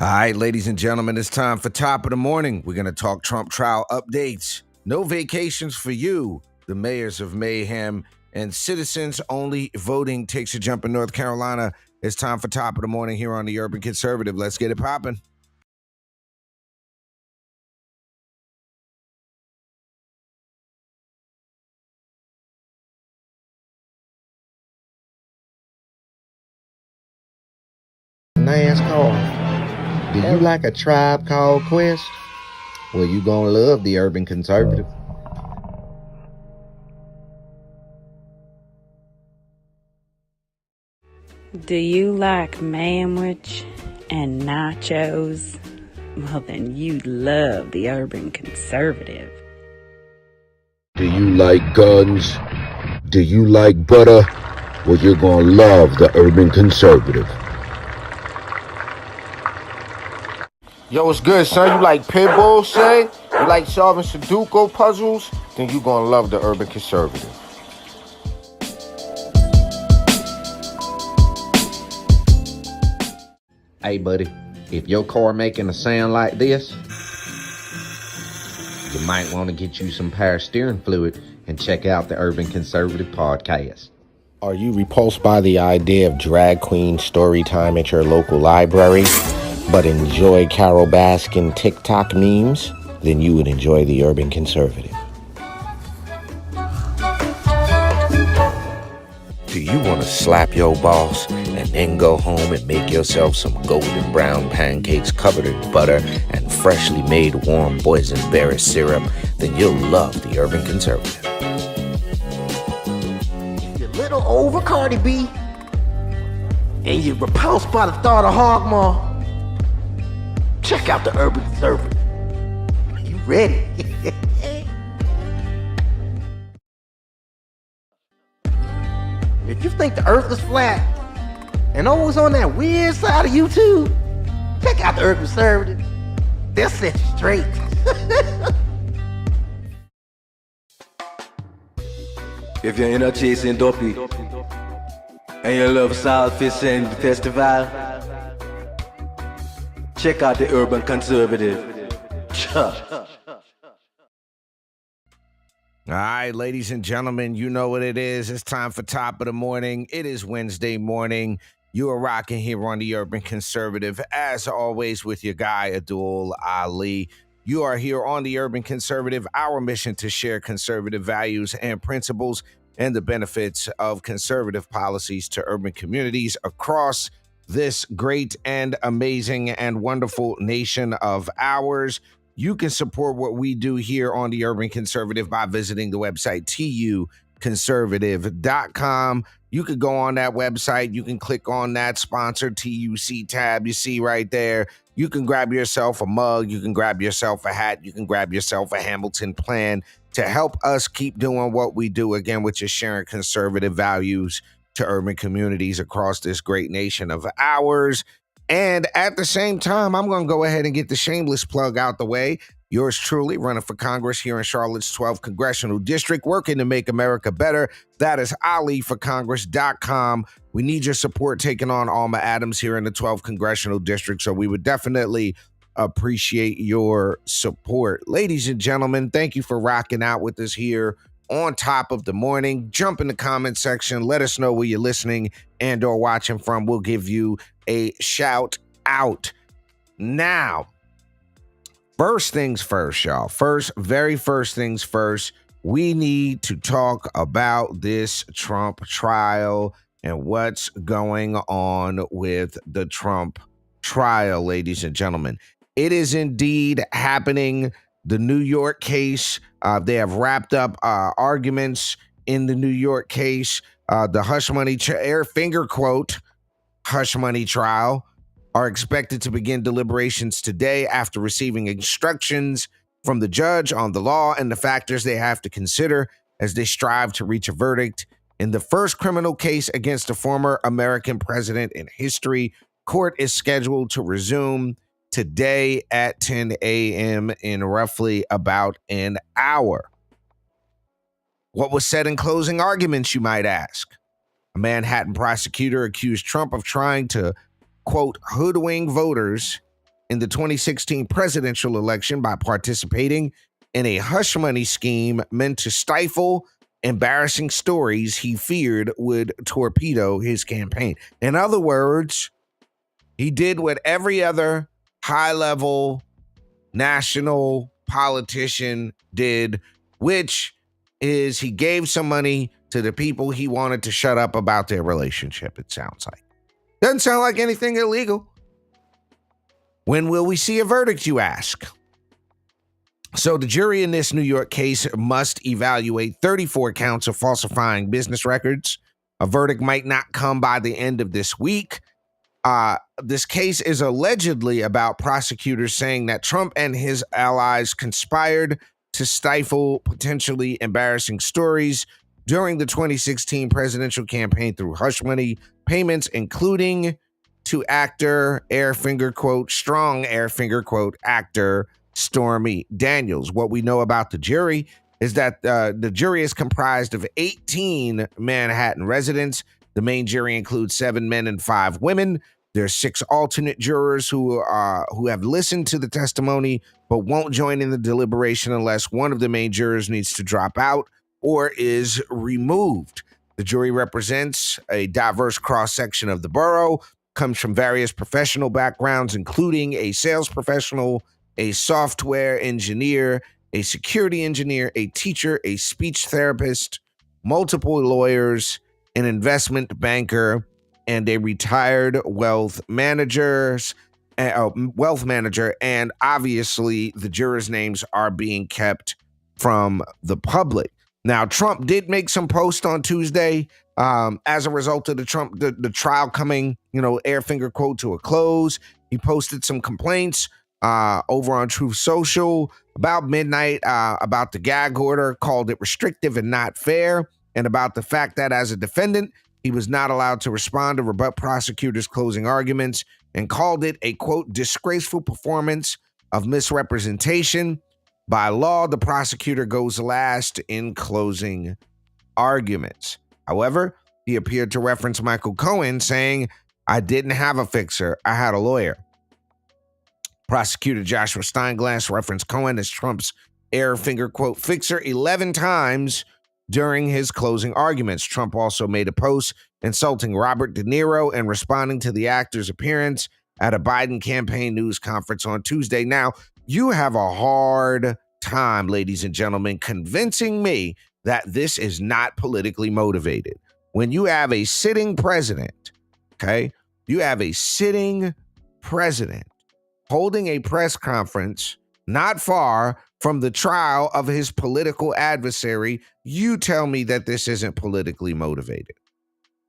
All right, ladies and gentlemen, it's time for Top of the Morning. We're going to talk Trump trial updates. No vacations for you. The mayors of Mayhem and citizens-only voting takes a jump in North Carolina. It's time for Top of the Morning here on the Urban Conservative. Let's get it popping. NASCAR. Do you like a Tribe Called Quest? Well, you gonna love the Urban Conservative. Do you like sandwich and nachos? Well, then you love the Urban Conservative. Do you like guns? Do you like butter? Well, you're gonna love the Urban Conservative. Yo, what's good, son? You like pit bulls, say? You like solving Sudoku puzzles? Then you gonna love the Urban Conservative. Hey, buddy, if your car making a sound like this, you might want to get you some power steering fluid and check out the Urban Conservative podcast. Are you repulsed by the idea of drag queen story time at your local library, but enjoy Carol Baskin TikTok memes? Then you would enjoy the Urban Conservative. Do you want to slap your boss and then go home and make yourself some golden brown pancakes covered in butter and freshly made warm boysenberry syrup? Then you'll love the Urban Conservative. If you're a little over Cardi B and you're repulsed by the thought of Hogmaw, check out the Urban Conservative. You ready? If you think the earth is flat and always on that weird side of YouTube, check out the Urban Conservative. They'll set you straight. If you're in a chasing dopey and you love salad fish and festival, check out the Urban Conservative. All right, ladies and gentlemen, you know what it is. It's time for Top of the Morning. It is Wednesday morning. You are rocking here on the Urban Conservative, as always, with your guy, Abdul Ali. You are here on the Urban Conservative, our mission to share conservative values and principles and the benefits of conservative policies to urban communities across this great and amazing and wonderful nation of ours. You can support what we do here on the Urban Conservative by visiting the website tuconservative.com. You could go on that website. You can click on that sponsored TUC tab you see right there. You can grab yourself a mug. You can grab yourself a hat. You can grab yourself a Hamilton plan to help us keep doing what we do, again, which is sharing conservative values to urban communities across this great nation of ours. And at the same time, I'm going to go ahead and get the shameless plug out the way. Yours truly, running for Congress here in Charlotte's 12th Congressional District, working to make America better. That is AliForCongress.com. We need your support taking on Alma Adams here in the 12th Congressional District, so we would definitely appreciate your support. Ladies and gentlemen, thank you for rocking out with us here on Top of the Morning. Jump in the comment section. Let us know where you're listening and or watching from. We'll give you a shout out. Now, first things first, y'all. Very first things first, we need to talk about this Trump trial and what's going on with the Trump trial, ladies and gentlemen. It is indeed happening. The New York case, they have wrapped up arguments in the New York case. The hush money, finger quote, hush money trial are expected to begin deliberations today after receiving instructions from the judge on the law and the factors they have to consider as they strive to reach a verdict in the first criminal case against a former American president in history. Court is scheduled to resume today at 10 a.m. in roughly about an hour. What was said in closing arguments, you might ask? A Manhattan prosecutor accused Trump of trying to, quote, hoodwink voters in the 2016 presidential election by participating in a hush money scheme meant to stifle embarrassing stories he feared would torpedo his campaign. In other words, he did what every other high-level national politician did, which is he gave some money to the people he wanted to shut up about their relationship, it sounds like. Doesn't sound like anything illegal. When will we see a verdict, you ask? So the jury in this New York case must evaluate 34 counts of falsifying business records. A verdict might not come by the end of this week. This case is allegedly about prosecutors saying that Trump and his allies conspired to stifle potentially embarrassing stories during the 2016 presidential campaign through hush money payments, including to actor, air finger quote, strong air finger quote, actor Stormy Daniels. What we know about the jury is that the jury is comprised of 18 Manhattan residents. The main jury includes 7 men and 5 women. There's 6 alternate jurors who have listened to the testimony but won't join in the deliberation unless one of the main jurors needs to drop out or is removed. The jury represents a diverse cross-section of the borough, comes from various professional backgrounds, including a sales professional, a software engineer, a security engineer, a teacher, a speech therapist, multiple lawyers, an investment banker, and a retired wealth manager. And obviously the jurors' names are being kept from the public. Now, Trump did make some posts on Tuesday as a result of the trial coming, air finger quote, to a close. He posted some complaints over on Truth Social about midnight about the gag order, called it restrictive and not fair, and about the fact that as a defendant, he was not allowed to respond to rebut prosecutors' closing arguments, and called it a, quote, disgraceful performance of misrepresentation. By law, the prosecutor goes last in closing arguments. However, he appeared to reference Michael Cohen, saying, "I didn't have a fixer, I had a lawyer." Prosecutor Joshua Steinglass referenced Cohen as Trump's air finger quote fixer 11 times during his closing arguments. Trump also made a post insulting Robert De Niro and responding to the actor's appearance at a Biden campaign news conference on Tuesday. Now, you have a hard time, ladies and gentlemen, convincing me that this is not politically motivated. When you have a sitting president, okay, you have a sitting president holding a press conference not far from the trial of his political adversary, you tell me that this isn't politically motivated.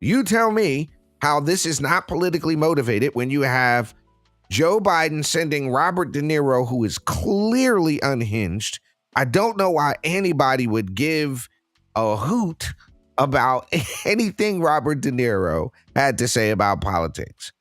You tell me how this is not politically motivated when you have Joe Biden sending Robert De Niro, who is clearly unhinged. I don't know why anybody would give a hoot about anything Robert De Niro had to say about politics.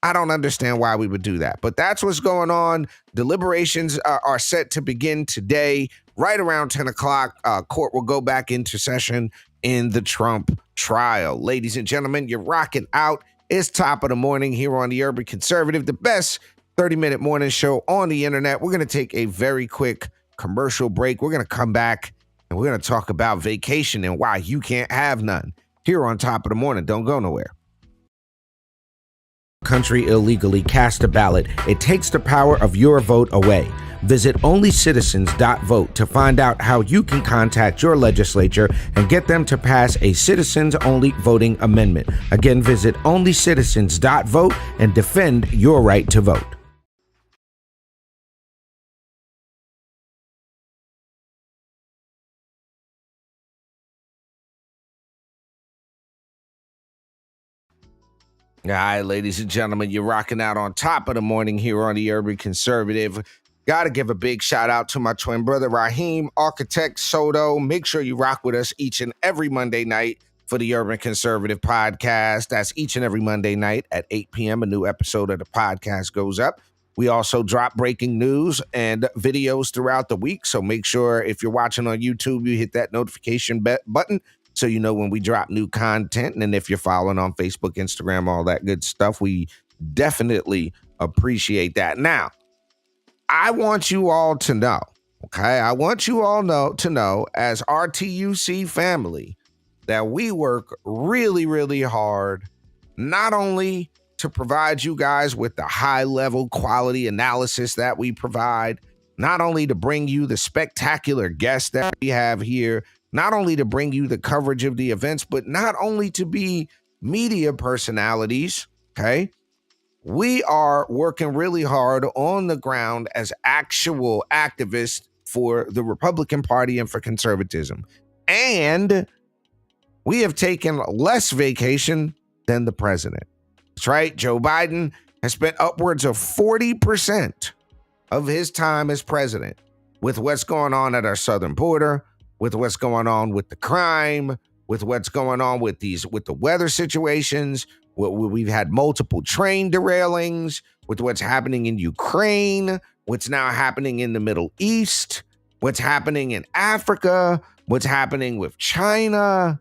I don't understand why we would do that, but that's what's going on. Deliberations are set to begin today, right around 10 o'clock. Court will go back into session in the Trump trial. Ladies and gentlemen, you're rocking out. It's top of the morning here on the Urban Conservative, the best 30-minute morning show on the internet. We're going to take a very quick commercial break. We're going to come back and we're going to talk about vacation and why you can't have none here on top of the morning. Don't go nowhere. Country illegally cast a ballot. It takes the power of your vote away. Visit onlycitizens.vote to find out how you can contact your legislature and get them to pass a citizens-only voting amendment. Again, visit onlycitizens.vote and defend your right to vote. All right, ladies and gentlemen, you're rocking out on top of the morning here on the Urban Conservative. Got to give a big shout out to my twin brother, Raheem, Architect Soto. Make sure you rock with us each and every Monday night for the Urban Conservative podcast. That's each and every Monday night at 8 p.m. A new episode of the podcast goes up. We also drop breaking news and videos throughout the week. So make sure if you're watching on YouTube, you hit that notification button so you know when we drop new content. And if you're following on Facebook, Instagram, all that good stuff, we definitely appreciate that. Now, I want you all to know, okay? I want you all to know as our TUC family that we work really, really hard, not only to provide you guys with the high level quality analysis that we provide, not only to bring you the spectacular guests that we have here, not only to bring you the coverage of the events, but not only to be media personalities, okay? We are working really hard on the ground as actual activists for the Republican Party and for conservatism. And we have taken less vacation than the president. That's right. Joe Biden has spent upwards of 40% of his time as president with what's going on at our southern border, with what's going on with the crime, with what's going on with the weather situations. We've had multiple train derailings, with what's happening in Ukraine, what's now happening in the Middle East, what's happening in Africa, what's happening with China.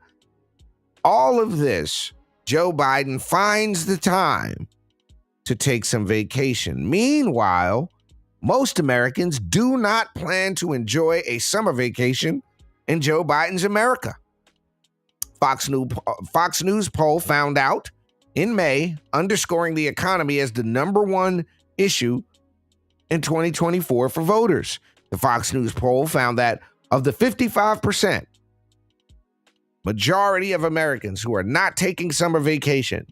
All of this, Joe Biden finds the time to take some vacation. Meanwhile, most Americans do not plan to enjoy a summer vacation in Joe Biden's America. Fox News poll found out in May, underscoring the economy as the number one issue in 2024 for voters. The Fox News poll found that of the 55% majority of Americans who are not taking summer vacation,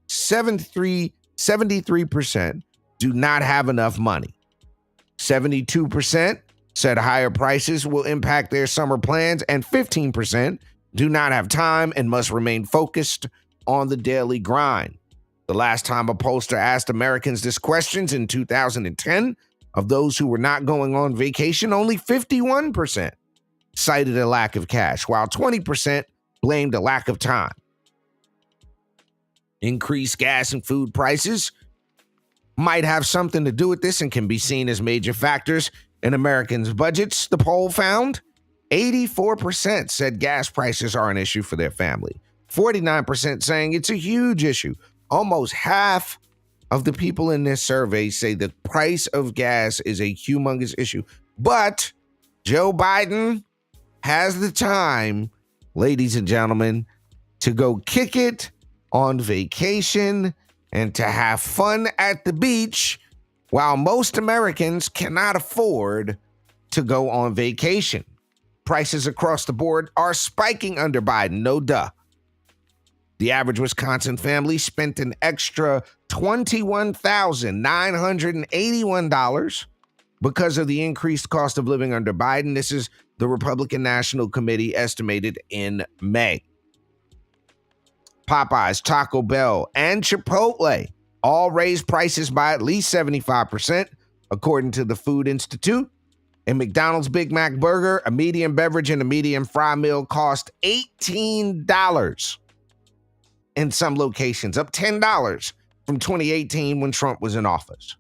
73% do not have enough money. 72% said higher prices will impact their summer plans, and 15% do not have time and must remain focused on the daily grind. The last time a pollster asked Americans this question in 2010, of those who were not going on vacation, only 51% cited a lack of cash, while 20% blamed a lack of time. Increased gas and food prices might have something to do with this and can be seen as major factors in Americans' budgets. The poll found 84% said gas prices are an issue for their family. 49% saying it's a huge issue. Almost half of the people in this survey say the price of gas is a humongous issue. But Joe Biden has the time, ladies and gentlemen, to go kick it on vacation and to have fun at the beach, while most Americans cannot afford to go on vacation. Prices across the board are spiking under Biden, no duh. The average Wisconsin family spent an extra $21,981 because of the increased cost of living under Biden. This is the Republican National Committee estimated in May. Popeyes, Taco Bell, and Chipotle all raised prices by at least 75%, according to the Food Institute. A McDonald's Big Mac burger, a medium beverage, and a medium fry meal cost $18 in some locations, up $10 from 2018 when Trump was in office.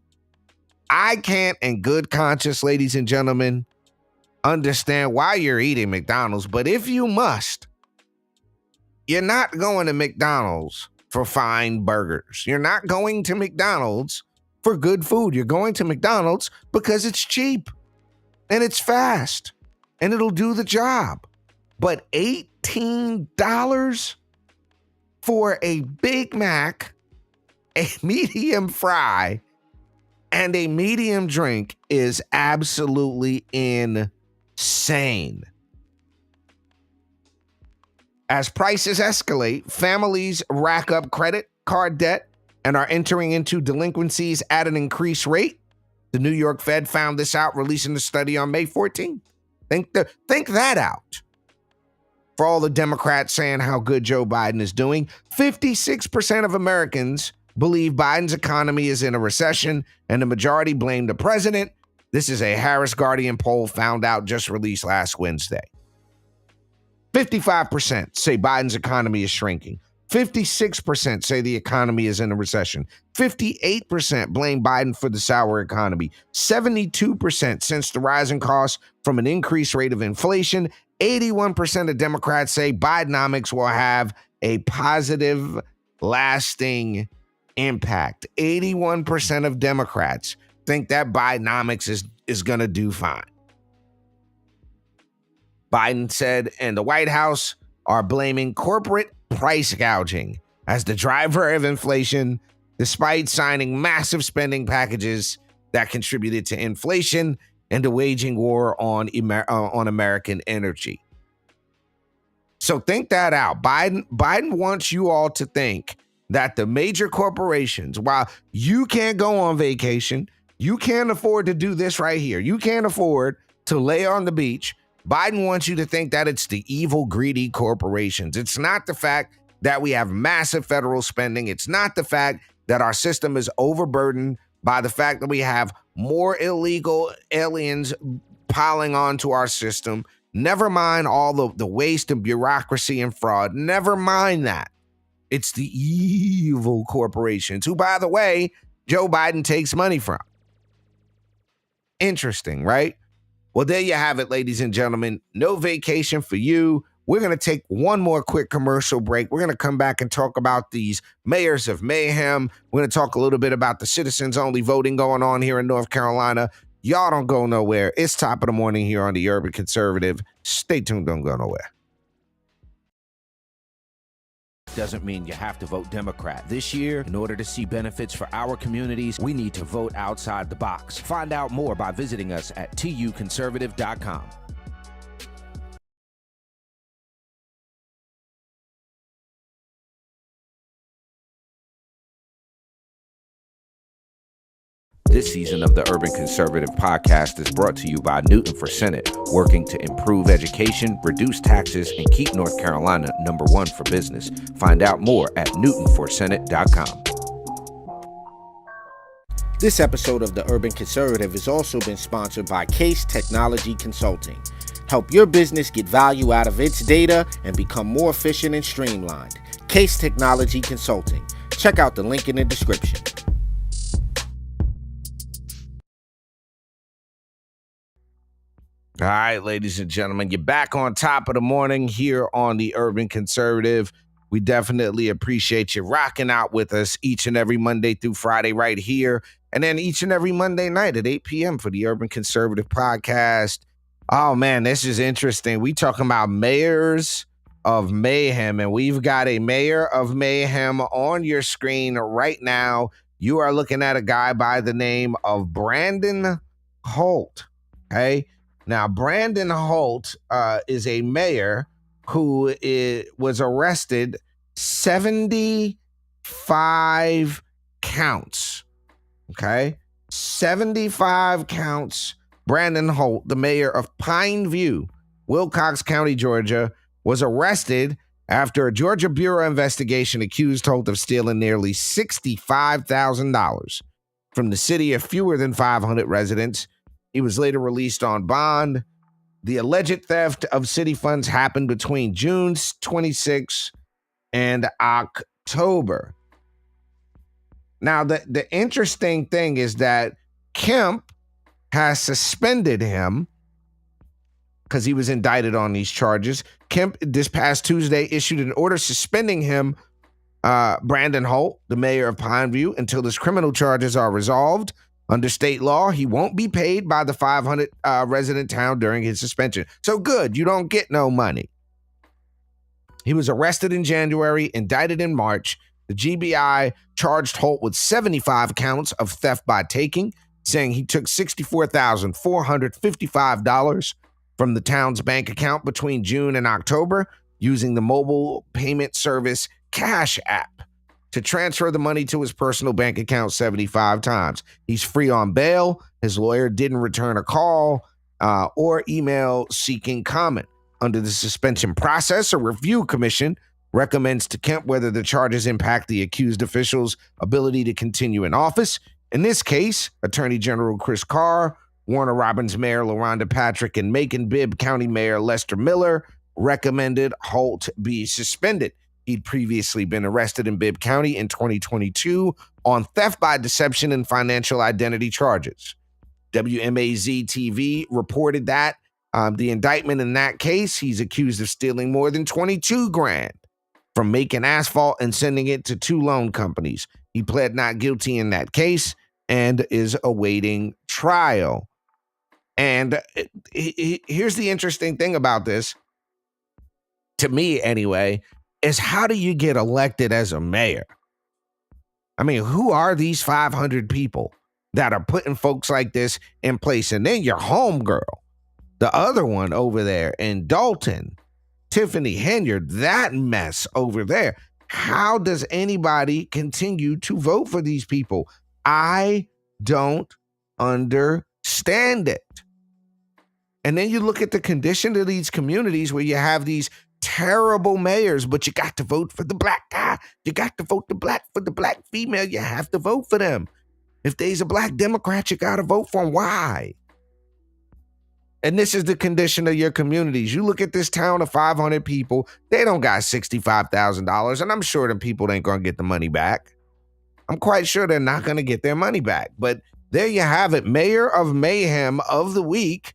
I can't, in good conscience, ladies and gentlemen, understand why you're eating McDonald's, but if you must, you're not going to McDonald's for fine burgers. You're not going to McDonald's for good food. You're going to McDonald's because it's cheap and it's fast and it'll do the job. But $18 for a Big Mac, a medium fry, and a medium drink is absolutely insane. As prices escalate, families rack up credit card debt and are entering into delinquencies at an increased rate. The New York Fed found this out, releasing a study on May 14th. Think that out. For all the Democrats saying how good Joe Biden is doing, 56% of Americans believe Biden's economy is in a recession, and the majority blame the president. This is a Harris Guardian poll found out just released last Wednesday. 55% say Biden's economy is shrinking. 56% say the economy is in a recession. 58% blame Biden for the sour economy. 72% sense the rising costs from an increased rate of inflation. 81% of Democrats say Bidenomics will have a positive, lasting impact. 81% of Democrats think that Bidenomics is going to do fine. Biden said, and the White House are blaming corporate price gouging as the driver of inflation, despite signing massive spending packages that contributed to inflation and to waging war on American energy. So think that out. Biden wants you all to think that the major corporations, while you can't go on vacation, you can't afford to do this right here, you can't afford to lay on the beach, Biden wants you to think that it's the evil, greedy corporations. It's not the fact that we have massive federal spending. It's not the fact that our system is overburdened by the fact that we have more illegal aliens piling onto our system. Never mind all the waste and bureaucracy and fraud. Never mind that. It's the evil corporations who, by the way, Joe Biden takes money from. Interesting, right? Well, there you have it, ladies and gentlemen. No vacation for you. We're going to take one more quick commercial break. We're going to come back and talk about these mayors of Mayhem. We're going to talk a little bit about the citizens-only voting going on here in North Carolina. Y'all don't go nowhere. It's top of the morning here on the Urban Conservative. Stay tuned. Don't go nowhere. Doesn't mean you have to vote Democrat. This year, in order to see benefits for our communities, we need to vote outside the box. Find out more by visiting us at tuconservative.com. This season of the Urban Conservative Podcast is brought to you by Newton for Senate, working to improve education, reduce taxes, and keep North Carolina #1 for business. Find out more at newtonforsenate.com. This episode of the Urban Conservative has also been sponsored by Case Technology Consulting. Help your business get value out of its data and become more efficient and streamlined. Case Technology Consulting. Check out the link in the description. All right, ladies and gentlemen, you're back on top of the morning here on the Urban Conservative. We definitely appreciate you rocking out with us each and every Monday through Friday right here, and then each and every Monday night at 8 p.m. for the Urban Conservative Podcast. Oh, man, this is interesting. We talking about mayors of Mayhem, and we've got a mayor of Mayhem on your screen right now. You are looking at a guy by the name of Brandon Holt, okay? Now, Brandon Holt is a mayor who was arrested 75 counts, okay? 75 counts. Brandon Holt, the mayor of Pine View, Wilcox County, Georgia, was arrested after a Georgia Bureau investigation accused Holt of stealing nearly $65,000 from the city of fewer than 500 residents. He was later released on bond. The alleged theft of city funds happened between June 26 and October. Now, the interesting thing is that Kemp has suspended him because he was indicted on these charges. Kemp, this past Tuesday, issued an order suspending him, Brandon Holt, the mayor of Pineview, until his criminal charges are resolved. Under state law, he won't be paid by the 500 resident town during his suspension. So good, you don't get no money. He was arrested in January, indicted in March. The GBI charged Holt with 75 counts of theft by taking, saying he took $64,455 from the town's bank account between June and October using the mobile payment service Cash App to transfer the money to his personal bank account 75 times. He's free on bail. His lawyer didn't return a call or email seeking comment. Under the suspension process, a review commission recommends to Kemp whether the charges impact the accused official's ability to continue in office. In this case, Attorney General Chris Carr, Warner Robins Mayor LaRonda Patrick, and Macon-Bibb County Mayor Lester Miller recommended Holt be suspended. He'd previously been arrested in Bibb County in 2022 on theft by deception and financial identity charges. WMAZ-TV reported that the indictment in that case, he's accused of stealing more than $22,000 from Macon Asphalt and sending it to 2 loan companies. He pled not guilty in that case. and is awaiting trial. And here's the interesting thing about this, to me anyway, is how do you get elected as a mayor? I mean, who are these 500 people that are putting folks like this in place? And then your homegirl, the other one over there in Dalton, Tiffany Henyard, that mess over there. How does anybody continue to vote for these people? I don't understand it. And then you look at the condition of these communities where you have these terrible mayors, but you got to vote for the black guy. You got to vote for the black female. You have to vote for them. If there's a black Democrat, you got to vote for them. Why? And this is the condition of your communities. You look at this town of 500 people, they don't got $65,000, and I'm sure them people ain't going to get the money back. I'm quite sure they're not going to get their money back. But there you have it. Mayor of Mayhem of the week.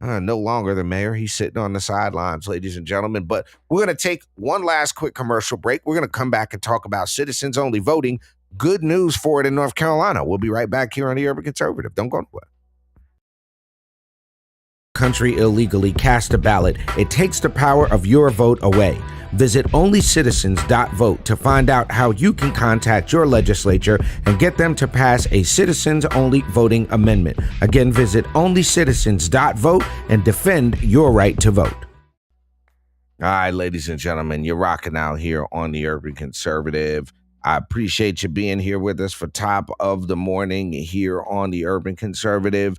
No longer the mayor. He's sitting on the sidelines, ladies and gentlemen. But we're going to take one last quick commercial break. We're going to come back and talk about citizens-only voting. Good news for it in North Carolina. We'll be right back here on the Urban Conservative. Don't go anywhere. Country illegally cast a ballot. It takes the power of your vote away. Visit onlycitizens.vote to find out how you can contact your legislature and get them to pass a citizens-only voting amendment. Again, visit onlycitizens.vote and defend your right to vote. All right, ladies and gentlemen, you're rocking out here on the Urban Conservative. I appreciate you being here with us for top of the morning here on the Urban Conservative.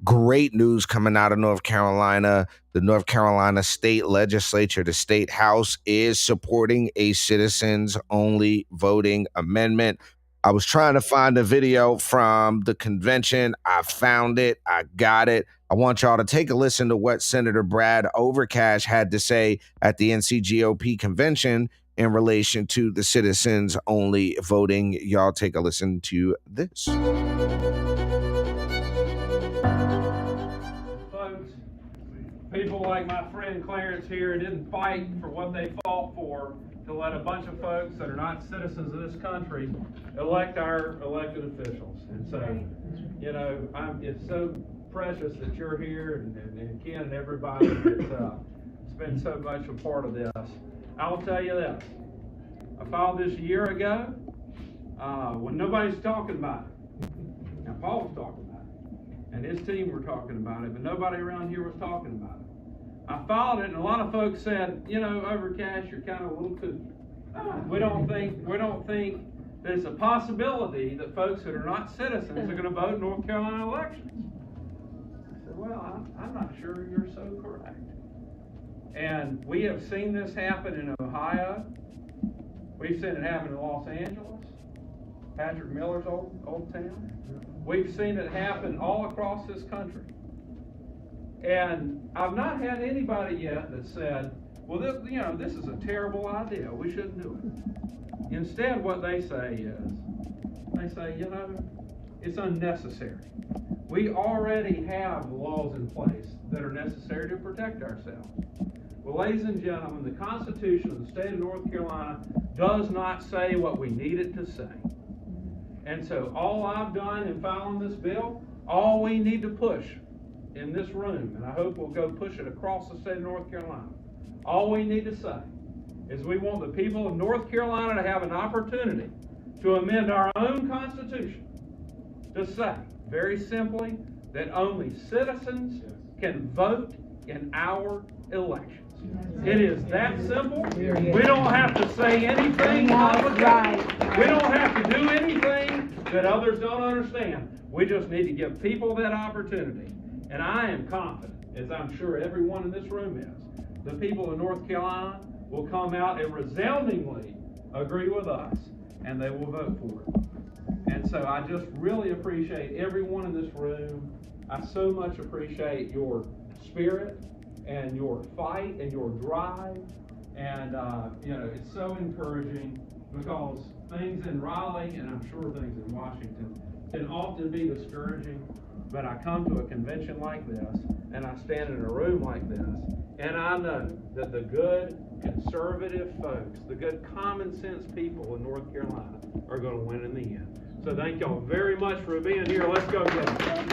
Great news coming out of North Carolina. The North Carolina State Legislature, the State House, is supporting a citizens-only voting amendment. I was trying to find a video from the convention. I found it. I got it. I want y'all to take a listen to what Senator Brad Overcash had to say at the NCGOP convention in relation to the citizens-only voting. Y'all take a listen to this. People like my friend Clarence here didn't fight for what they fought for to let a bunch of folks that are not citizens of this country elect our elected officials. And so, you know, it's so precious that you're here and Ken and everybody that's been so much a part of this. I'll tell you this. I filed this a year ago when nobody's talking about it. Now, Paul was talking about it, and his team were talking about it, but nobody around here was talking about it. I filed it, and a lot of folks said, you know, Overcash, you're kind of a little kooky. We don't think there's a possibility that folks that are not citizens are going to vote in North Carolina elections. I said, well, I'm not sure you're so correct. And we have seen this happen in Ohio. We've seen it happen in Los Angeles, Patrick Miller's old town. We've seen it happen all across this country. And I've not had anybody yet that said, well, this is a terrible idea. We shouldn't do it. Instead, what they say is, it's unnecessary. We already have laws in place that are necessary to protect ourselves. Well, ladies and gentlemen, the Constitution of the state of North Carolina does not say what we need it to say. And so all I've done in filing this bill, all we need to push in this room, and I hope we'll go push it across the state of North Carolina, all we need to say is we want the people of North Carolina to have an opportunity to amend our own Constitution to say, very simply, that only citizens can vote in our elections. It is that simple. We don't have to say anything complicated. We don't have to do anything that others don't understand. We just need to give people that opportunity. And I am confident, as I'm sure everyone in this room is, the people of North Carolina will come out and resoundingly agree with us, and they will vote for it. And so I just really appreciate everyone in this room. I so much appreciate your spirit and your fight and your drive. And, it's so encouraging because things in Raleigh, and I'm sure things in Washington, can often be discouraging. But I come to a convention like this, and I stand in a room like this, and I know that the good conservative folks, the good common sense people in North Carolina are going to win in the end. So thank y'all very much for being here. Let's go get them.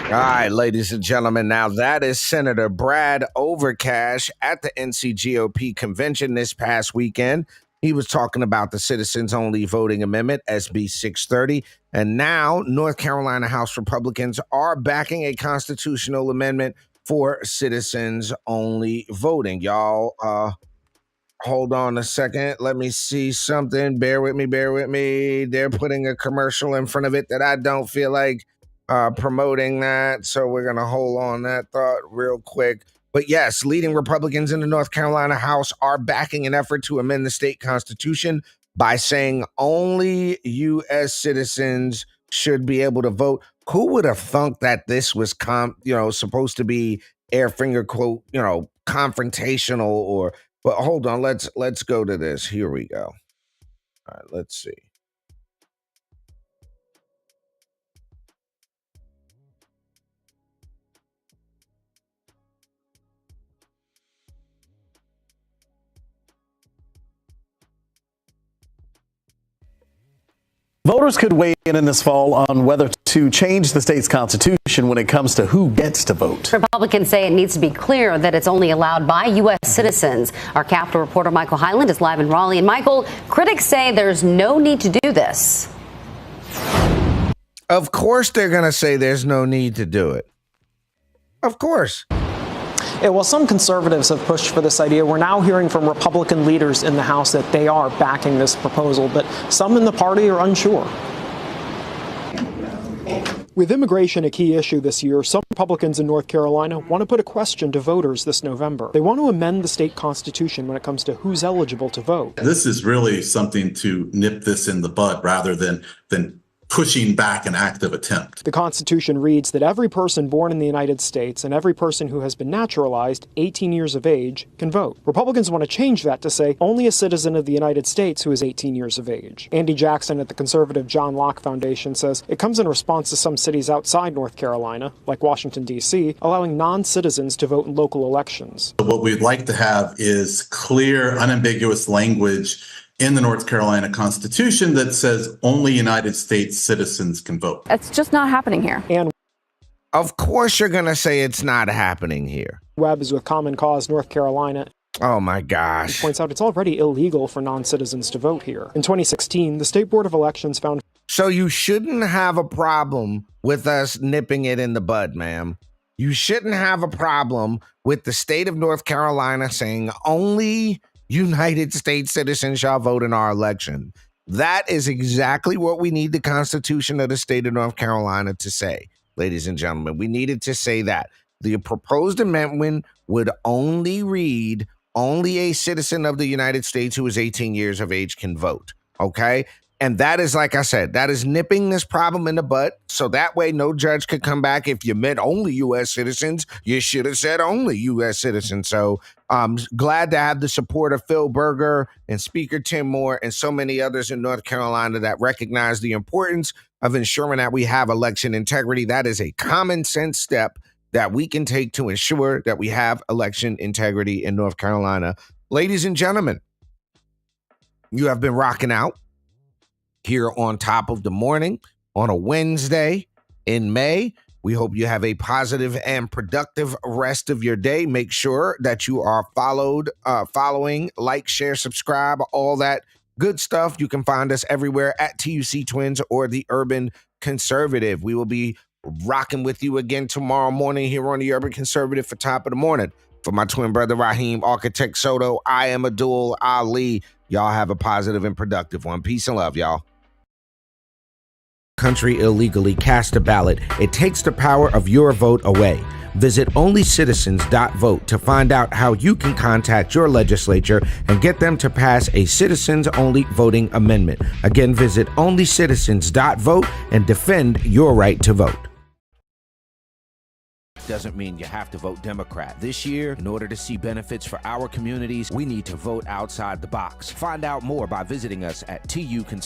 All right, ladies and gentlemen, now that is Senator Brad Overcash at the NCGOP convention this past weekend. He was talking about the citizens-only voting amendment, SB 630, and now North Carolina House Republicans are backing a constitutional amendment for citizens-only voting. Y'all, hold on a second. Let me see something. Bear with me. They're putting a commercial in front of it that I don't feel like promoting that. So we're going to hold on that thought real quick. But yes, leading Republicans in the North Carolina House are backing an effort to amend the state constitution by saying only U.S. citizens should be able to vote. Who would have thunk that this was supposed to be air finger quote, confrontational or, but hold on, let's go to this. Here we go. All right, let's see. Voters could weigh in this fall on whether to change the state's constitution when it comes to who gets to vote. Republicans say it needs to be clear that it's only allowed by U.S. citizens. Our Capitol reporter Michael Hyland is live in Raleigh. And Michael, critics say there's no need to do this. Of course they're going to say there's no need to do it. Of course. Yeah, well, some conservatives have pushed for this idea. We're now hearing from Republican leaders in the House that they are backing this proposal, but some in the party are unsure. With immigration a key issue this year, some Republicans in North Carolina want to put a question to voters this November. They want to amend the state constitution when it comes to who's eligible to vote. This is really something to nip this in the bud rather than pushing back an active attempt. The Constitution reads that every person born in the United States and every person who has been naturalized 18 years of age can vote. Republicans want to change that to say only a citizen of the United States who is 18 years of age. Andy Jackson at the conservative John Locke Foundation says it comes in response to some cities outside North Carolina, like Washington, D.C., allowing non-citizens to vote in local elections. What we'd like to have is clear, unambiguous language in the North Carolina Constitution that says only United States citizens can vote. It's just not happening here. And of course you're going to say it's not happening here. Webb is with Common Cause North Carolina. Oh my gosh. He points out it's already illegal for non-citizens to vote here. In 2016, the State Board of Elections found... So you shouldn't have a problem with us nipping it in the bud, ma'am. You shouldn't have a problem with the state of North Carolina saying only United States citizens shall vote in our election. That is exactly what we need the Constitution of the state of North Carolina to say, ladies and gentlemen. We needed to say that. The proposed amendment would only read, only a citizen of the United States who is 18 years of age can vote, okay? And that is, like I said, that is nipping this problem in the bud, so that way no judge could come back. If you meant only U.S. citizens, you should have said only U.S. citizens. So I'm glad to have the support of Phil Berger and Speaker Tim Moore and so many others in North Carolina that recognize the importance of ensuring that we have election integrity. That is a common sense step that we can take to ensure that we have election integrity in North Carolina. Ladies and gentlemen, you have been rocking out here on Top of the Morning on a Wednesday in May. We hope you have a positive and productive rest of your day. Make sure that you are following, like, share, subscribe, all that good stuff. You can find us everywhere at TUC Twins or The Urban Conservative. We will be rocking with you again tomorrow morning here on The Urban Conservative for Top of the Morning. For my twin brother Raheem, Architect Soto, I am Abdul Ali. Y'all have a positive and productive one. Peace and love, y'all. Country illegally cast a ballot. It takes the power of your vote away. Visit onlycitizens.vote to find out how you can contact your legislature and get them to pass a citizens-only voting amendment. Again, visit onlycitizens.vote and defend your right to vote. Doesn't mean you have to vote Democrat. This year, in order to see benefits for our communities, we need to vote outside the box. Find out more by visiting us at TU